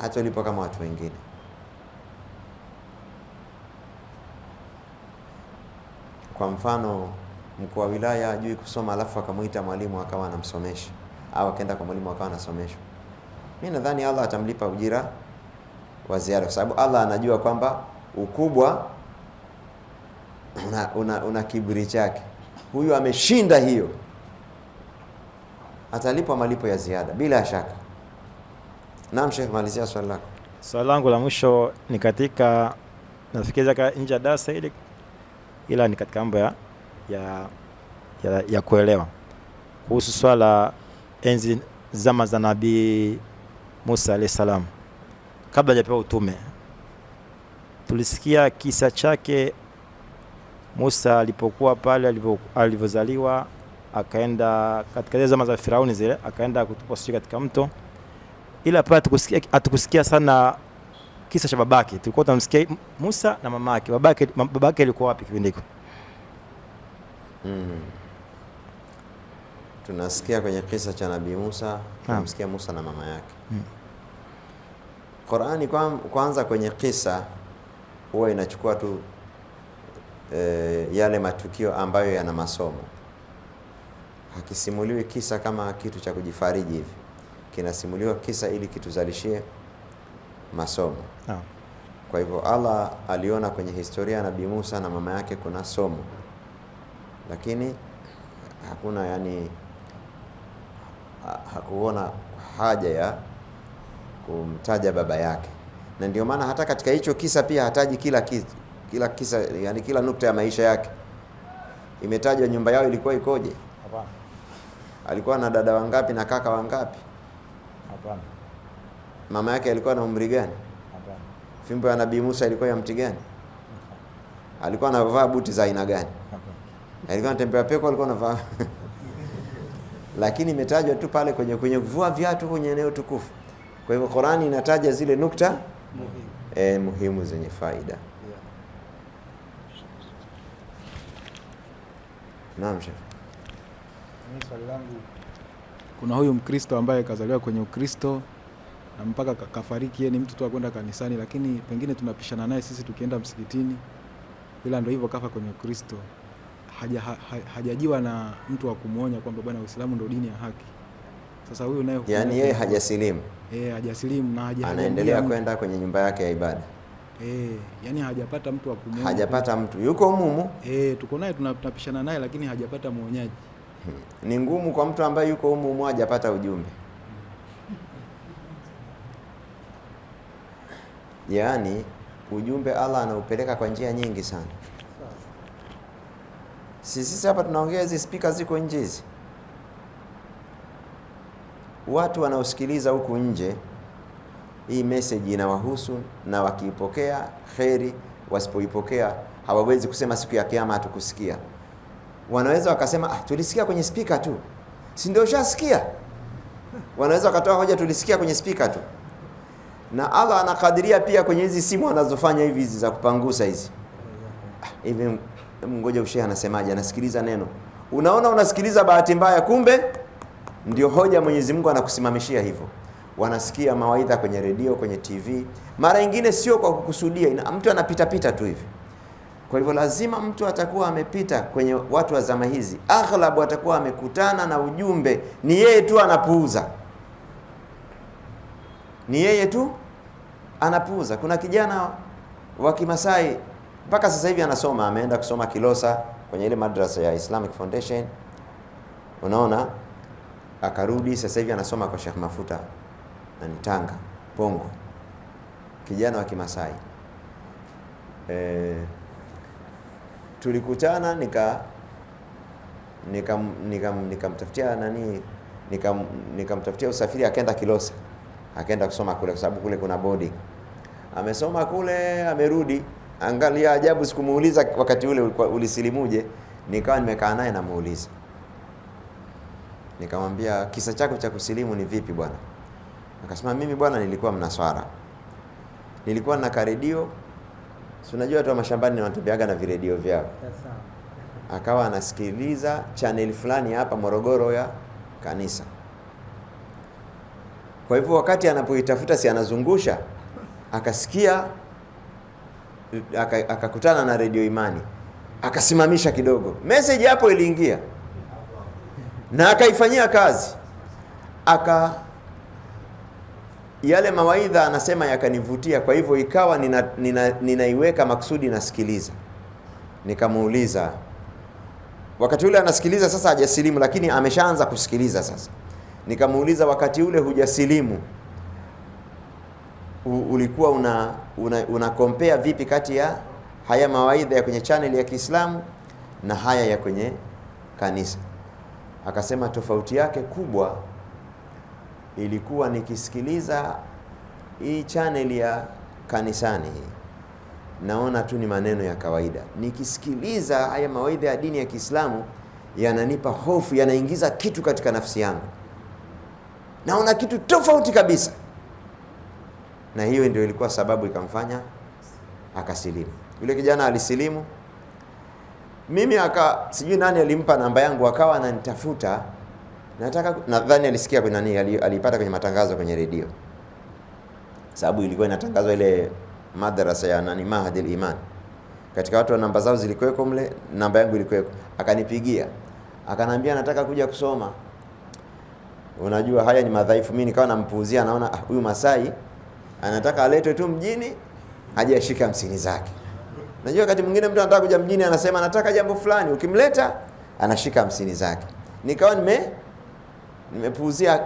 hata ulipo kama watu wengine. Kwa mfano mkuu wa wilaya hajui kusoma, alafu akamuita mwalimu akawa anamsomesha, au akaenda kwa mwalimu akawa anasomeshwa, mimi nadhani Allah atamlipa ujira wa ziada, kwa sababu Allah anajua kwamba ukubwa una kiburi chake. Huyu ameshinda hiyo, atalipwa malipo ya ziada bila shaka. Naam Sheikh, malizia swali lako. Swali langu la mwisho ni katika, nafikiria nje ya darasa ile, ila ni katika mambo ya kuelewa kuhusu swala enzi zama za Nabii Musa alayhi salam, kabla hajapewa utume. Tulisikia kisa chake Musa alipokuwa pale alivyozaliwa, akaenda katika zile zama za Firauni zile, akaenda kutupwa sio katika mto. Ila pale hatukusikia sana kisa cha babake. Tulikuwa tunamsikia Musa na mamake. Babake alikuwa wapi kipindi hicho? Tunasikia kwenye kisa cha Nabii Musa, tunamsikia Musa na mama yake. Qur'ani kwanza kwenye kisa huwa inachukua tu yale matukio ambayo yana masomo. Hakisimuliwi kisa kama kitu cha kujifariji hivi. Kinasimuliwa kisa ili kituzalishie masomo. Kwa hivyo Allah aliona kwenye historia ya Nabii Musa na mama yake kuna somo, lakini hakuna hakuona haja ya kumtaja baba yake. Na ndio maana hata katika hicho kisa pia hataji kila kisa, yani kila nukta ya maisha yake. Imetajwa nyumba yao ilikuwa ikoje? Hapana. Alikuwa na dada wangapi na kaka wangapi? Hapana. Mama yake alikuwa na umri gani? Hapana. Fimbo ya Nabii Musa ilikuwa ya mti gani? Alikuwa anavaa buti za aina gani? Alikuwa anatembea peko, alikuwa anavaa lakini imetajwa tu pale kwenye kuvua viatu kwenye eneo tukufu. Kwa hivyo Qur'ani inataja zile nukta muhimu zenye faida. Naam Sheikh. Swali langu, kuna huyu Mkristo ambaye kazaliwa kwenye Ukristo na mpaka kafariki, yeye ni mtu tu kwenda kanisani, lakini pengine tunapishana naye sisi tukienda msikitini, ila ndio hivyo kafa kwenye Ukristo. Hajajiwa na mtu wa kumuonya kwamba bwana, Uislamu ndio dini ya haki. Sasa huyu naye yani yeye hajasilimu. Hajasilimu na anaendelea kwenda kwenye nyumba yake ya ibada. Yani hajapata mtu wa kumuonya. Hajapata mtu. Yuko umumu. Tuko naye tunapishana naye, lakini hajapata muonyaji. Ni ngumu kwa mtu ambaye yuko umumu hajapata ujumbe. Yaani ujumbe Allah anaupeleka kwa njia nyingi sana. Sisi hapa tunaongea, hizi speaker ziko nje hizi. Watu wanaosikiliza huku nje, hii message inawahusu, na wakiipokea kheri, wasipoipokea hawawezi kusema siku ya kiyama hatukusikia. Wanaweza wakasema tulisikia kwenye speaker tu. Si ndio ushasikia? Wanaweza wakatoa hoja tulisikia kwenye speaker tu. Na Allah anakadiria pia kwenye hizi simu wanazofanya hivi za kupangusa hizi. Hivi ngoja ushehe anasemaje, anasikiliza neno. Unaona unasikiliza bahati mbaya, kumbe ndio hoja Mwenyezi Mungu anakusimamishia hivyo. Wanasikia mawaidha kwenye redio, kwenye TV. Mara nyingine sio kwa kukusudia, mtu anapita pita tu hivi. Kwa hivyo lazima mtu atakuwa amepita kwenye watu wa zama hizi. Aghlabu atakuwa amekutana na ujumbe, ni yeye tu anapuuza. Ni yeye tu anapuuza. Kuna kijana wa Kimasai mpaka sasa hivi anasoma, ameenda kusoma Kilosa kwenye ile madrasa ya Islamic Foundation. Unaona? Akarudi sasa hivi anasoma kwa Sheikh Mafuta na ni Tanga, Pongo. Kijana wa Kimasai. Tulikutana nikamtafutia nikamtafutia usafiri, akaenda Kilosa. Akaenda kusoma kule kwa sababu kule kuna boarding. Amesoma kule, amerudi. Angalia ajabu, sikumuuliza wakati ule ulisilimuje. Nikawa nimekaa naye namuuliza. Nikamwambia, kisa chako cha kusilimu ni vipi bwana? Akasema, mimi bwana nilikuwa mnaswara. Nilikuwa na karedio. Si unajua watu wa mashambani wanatembeaga na viredio vyao. Akawa anasikiliza channel fulani hapa Morogoro ya kanisa. Kwa hivyo wakati anapoitafuta si anazungusha, akasikia, akakutana na Radio Imani. Akasimamisha kidogo. Message hapo iliingia. Na akaifanyia kazi. Yale mawaidha anasema yakanivutia, kwa hivyo ikawa ninaiweka maksudi nasikiliza. Nikamuuliza. Wakati ule anasikiliza sasa hajasilimu, lakini ameshaanza kusikiliza sasa. Nikamuuliza, wakati ule hujasilimu ulikuwa una compare vipi kati ya haya mawaidha ya kwenye channel ya Kiislamu na haya ya kwenye kanisa? Akasema tofauti yake kubwa ilikuwa nikisikiliza hii channel ya kanisani, naona tu ni maneno ya kawaida. Nikisikiliza haya mawaidha ya dini ya Kiislamu yananipa hofu, yanaingiza kitu katika nafsi yangu. Naona kitu tofauti kabisa. Na hiyo ndio ilikuwa sababu ikamfanya akasilimu. Yule kijana alisilimu. Mimi sijui nani alimpa namba yangu, akawa ananitafuta. Nadhani alisikia kwenye nani, alipata kwenye matangazo kwenye redio. Sababu ilikuwa inatangazwa ile madrasa ya nani, Mahad al-Iman. Katika watu wa namba zao zilikuweko mle, namba yangu ilikuweko. Akanipigia. Akanambia nataka kuja kusoma. Unajua haya ni madhaifu. Mimi nikawa nampuuzia, naona huyu Masai anataka aletwe tu mjini aje ashika 50 zake. Unajua wakati mwingine mtu anataka kuja mjini anasema nataka jambo fulani, ukimleta anashika 50 zake. Nikawa nimepuuzia,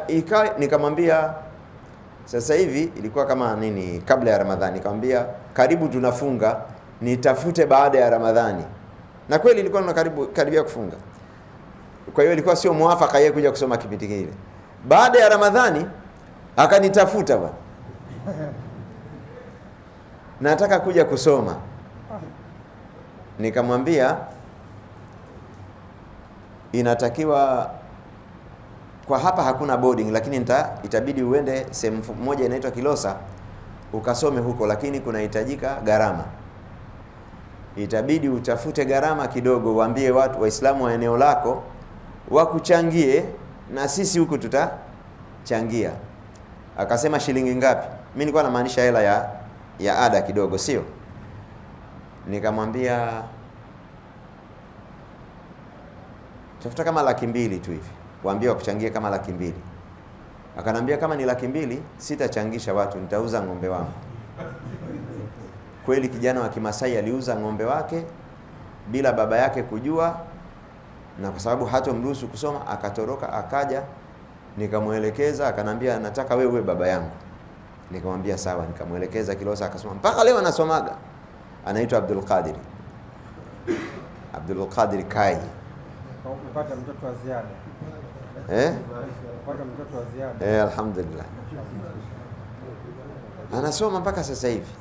nikamwambia sasa hivi ilikuwa kama nini, kabla ya Ramadhani, nikamwambia karibu tunafunga, nitafute baada ya Ramadhani. Na kweli ilikuwa karibia kufunga. Kwa hiyo ilikuwa sio muafaka yeye kuja kusoma kipindi kile. Baada ya Ramadhani akanitafuta bwana. Nataka kuja kusoma. Nikamwambia inatakiwa kwa hapa hakuna boarding, lakini itabidi uende sehemu moja inaitwa Kilosa ukasome huko, lakini kunahitajika gharama. Itabidi utafute gharama kidogo, waambie watu Waislamu wa eneo lako wakuchangie, na sisi huku tutachangia. Akasema shilingi ngapi? Mimi nilikuwa namaanisha hela ya ada kidogo, sio? Nikamwambia tafuta kama 200,000 tu hivi, waambie wakuchangie kama 200,000. Akanambia kama ni 200,000 sitachangisha watu, nitauza ng'ombe wangu. Kweli kijana wa Kimasai aliuza ng'ombe wake bila baba yake kujua, na kwa sababu hatomruhusu kusoma akatoroka, akaja nikamuelekeza, akanambia nataka wewe baba yangu. Nikamwambia sawa, nikamuelekeza Kilosa, akasoma mpaka leo anasomaga. Anaitwa Abdul Qadir. Abdul Qadir Kai. Upata mtoto wa ziada. Upata mtoto wa ziada. Alhamdulillah. Anasoma mpaka sasa hivi.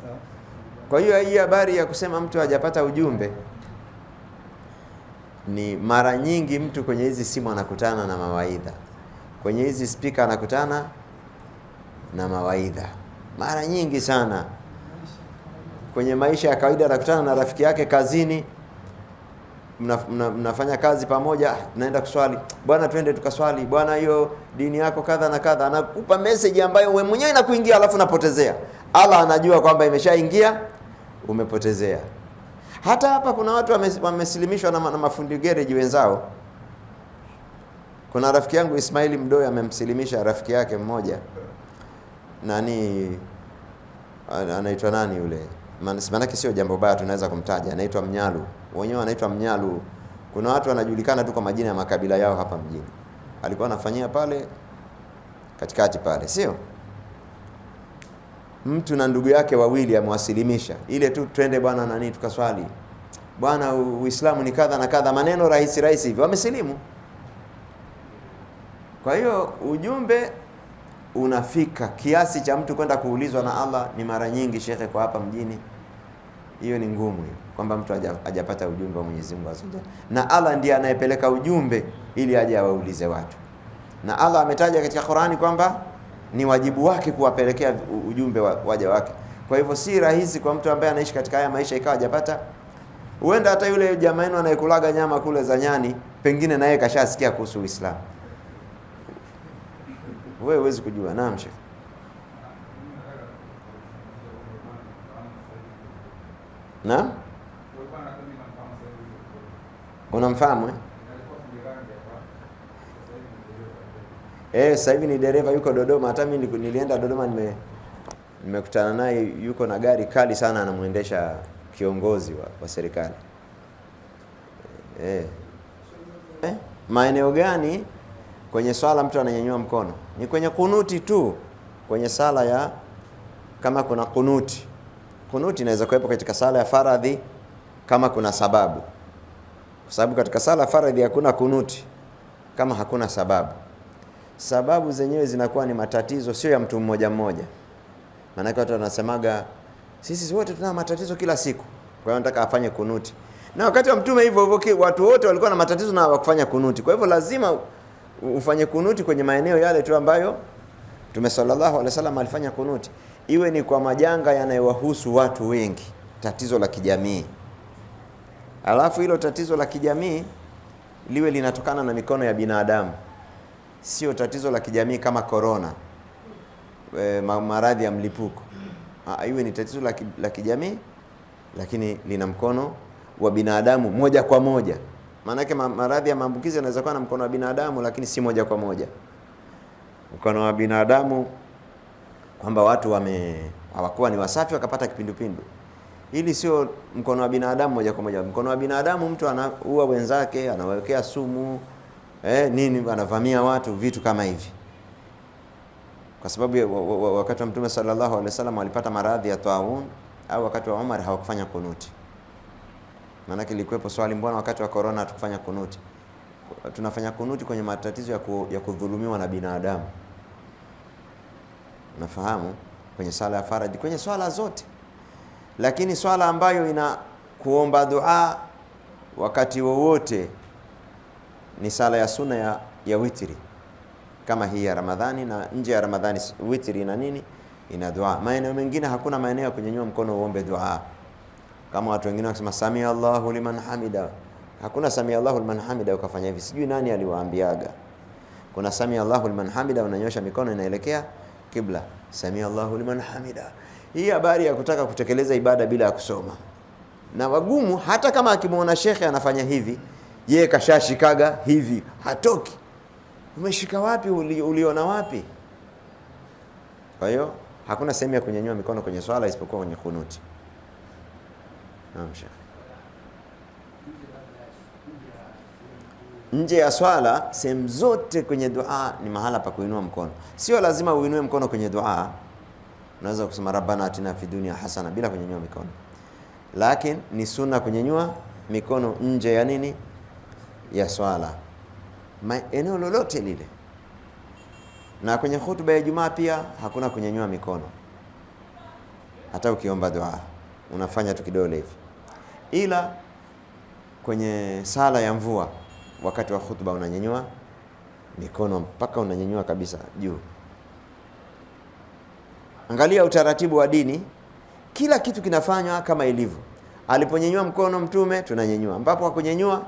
Kwa hiyo hii habari ya kusema mtu hajapata ujumbe, ni mara nyingi mtu kwenye hizi simu anakutana na mawaidha, kwenye hizi speaker anakutana na mawaidha mara nyingi sana. Kwenye maisha ya kawaida anakutana na rafiki yake kazini, mnafanya kazi pamoja, naenda kuswali, bwana twende tukaswali, bwana hiyo dini yako kadha na kadha, anakupa message ambayo wewe mwenyewe inakuingia alafu unapotezea. Allah anajua kwamba imeshaingia, umepotezea. Hata hapa kuna watu wamesilimishwa na mafundi garage wenzao. Kuna rafiki yangu Ismaili Mdoe amemsilimisha rafiki yake mmoja, nani anaitwa nani yule, maana sio jambo baya tunaweza kumtaja, anaitwa Mnyalu, wenyewe anaitwa Mnyalu. Kuna watu wanajulikana tu kwa majina ya makabila yao hapa mjini. Alikuwa anafanyia pale katikati pale, sio? Mtu na ndugu yake wawili amewasilimisha, ile tu twende bwana nani tukaswali, bwana Uislamu ni kadha na kadha, maneno rahisi rahisi hivi, wamesilimu. Kwa hiyo ujumbe unafika kiasi cha mtu kwenda kuulizwa na Allah ni mara nyingi, shekhe, kwa hapa mjini hiyo ni ngumu hiyo, kwamba mtu hajapata ujumbe wa Mwenyezi Mungu Azza wa Jalla. Na Allah ndiye anayepeleka ujumbe ili aje awaulize watu, na Allah ametaja katika Qur'ani kwamba ni wajibu wake kuwapelekea ujumbe waja wake. Kwa hivyo si rahisi kwa mtu ambaye anaishi katika haya maisha ikawa hajapata. Huenda hata yule jamaa yenu anayekulaga nyama kule za nyani, pengine na yeye kashasikia kuhusu Uislamu, wewe huwezi kujua. Naam Sheikh. Naam, unamfahamu sasa hivi ni dereva, yuko Dodoma. Hata mimi nilienda Dodoma, nimekutana naye, yuko na gari kali sana, anamuendesha kiongozi wa serikali. Maeneo gani kwenye swala mtu ananyanyua mkono? Ni kwenye kunuti tu, kwenye sala ya, kama kuna kunuti. Kunuti inaweza kuwepo katika sala ya faradhi kama kuna sababu, kwa sababu katika sala ya faradhi hakuna kunuti kama hakuna sababu. Sababu zenyewe zinakuwa ni matatizo, sio ya mtu mmoja mmoja. Maana watu wanasemaga sisi wote tuna matatizo kila siku, kwa hiyo nataka afanye kunuti. Na wakati wa Mtume hivyo hivyo watu wote walikuwa na matatizo na hawakufanya kunuti. Kwa hivyo lazima ufanye kunuti kwenye maeneo yale tu ambayo Mtume sallallahu alaihi wasallam alifanya kunuti, iwe ni kwa majanga yanayowahusu watu wengi, tatizo la kijamii. Alafu hilo tatizo la kijamii liwe linatokana na mikono ya binadamu, sio tatizo la kijamii kama corona, maradhi ya mlipuko. Iwe ni tatizo la kijamii lakini lina mkono wa binadamu moja kwa moja. Maana yake maradhi ya maambukizi yanaweza kuwa na mkono wa binadamu lakini si moja kwa moja. Mkono wa binadamu kwamba watu hawakuwa ni wasafi wakapata kipindupindu, ili sio mkono wa binadamu moja kwa moja. Mkono wa binadamu mtu anaua wenzake, anawekea sumu, nini, anavamia watu, vitu kama hivi. Kwa sababu wakati wa Mtume sallallahu alaihi wasallam alipata maradhi ya taun, au wakati wa Umar hawakufanya kunuti. Maana kilikuwepo swali, mbona wakati wa corona hatukufanya kunuti? Tunafanya kunuti kwenye matatizo ya kudhulumiwa na binadamu. Nafahamu kwenye sala ya faradhi, kwenye swala zote. Lakini swala ambayo ina kuomba dua wakati wowote ni sala ya sunna ya witri. kama hii ya Ramadhani, na nje ya Ramadhani witri na nini ina dua. Maeneo mengine hakuna maeneo ya kunyanyua mkono uombe dua, kama watu wengine wakisema sami Allahu liman hamida. Hakuna sami Allahu liman hamida ukafanya hivi, sijui nani aliwaambiaga. Kuna sami Allahu liman hamida, unanyosha mikono inaelekea kibla, sami Allahu liman hamida. Hii habari ya kutaka kutekeleza ibada bila ya kusoma, na wagumu, hata kama akimuona shekhe anafanya hivi, yeye kashashikaga hivi, hatoki. Umeshika wapi? Uliona wapi? Kwa hiyo hakuna sehemu ya kunyanyua mikono kwenye swala isipokuwa kwenye kunuti. Naam shekhe. Nje ya swala, sehemu zote kwenye dua ni mahala pa kuinua mkono. Sio lazima uinue mkono kwenye dua. Unaweza kusema rabbana atina fid dunya hasana bila kunyanyua mikono. Lakini ni sunna kunyanyua mikono nje ya nini? Ya swala. Eneo lolote lile. Na kwenye hutuba ya Ijumaa pia hakuna kunyanyua mikono. Hata ukiomba dua unafanya tu kidole hivi. Ila kwenye sala ya mvua wakati wa hutuba unanyanyua mikono mpaka unanyanyua kabisa juu. Angalia utaratibu wa dini, kila kitu kinafanywa kama ilivyo. Aliponyanyua mkono Mtume tunanyanyua, ambapo hakunyanyua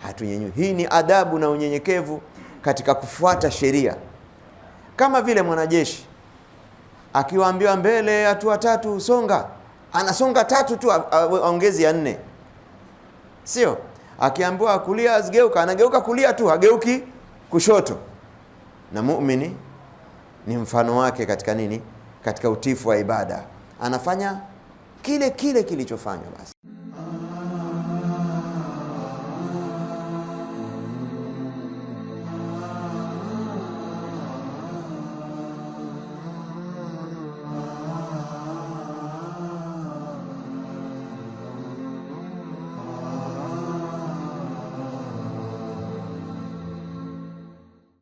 hatunyanyui. Hii ni adabu na unyenyekevu katika kufuata sheria. Kama vile mwanajeshi akiwaambiwa mbele hatua 3 songa, anasonga 3 tu, aongezi ya 4. Sio akiambiwa kulia azigeuka, anageuka kulia tu, hageuki kushoto. Na muumini ni mfano wake katika nini? Katika utifu wa ibada, anafanya kile kilichofanywa basi.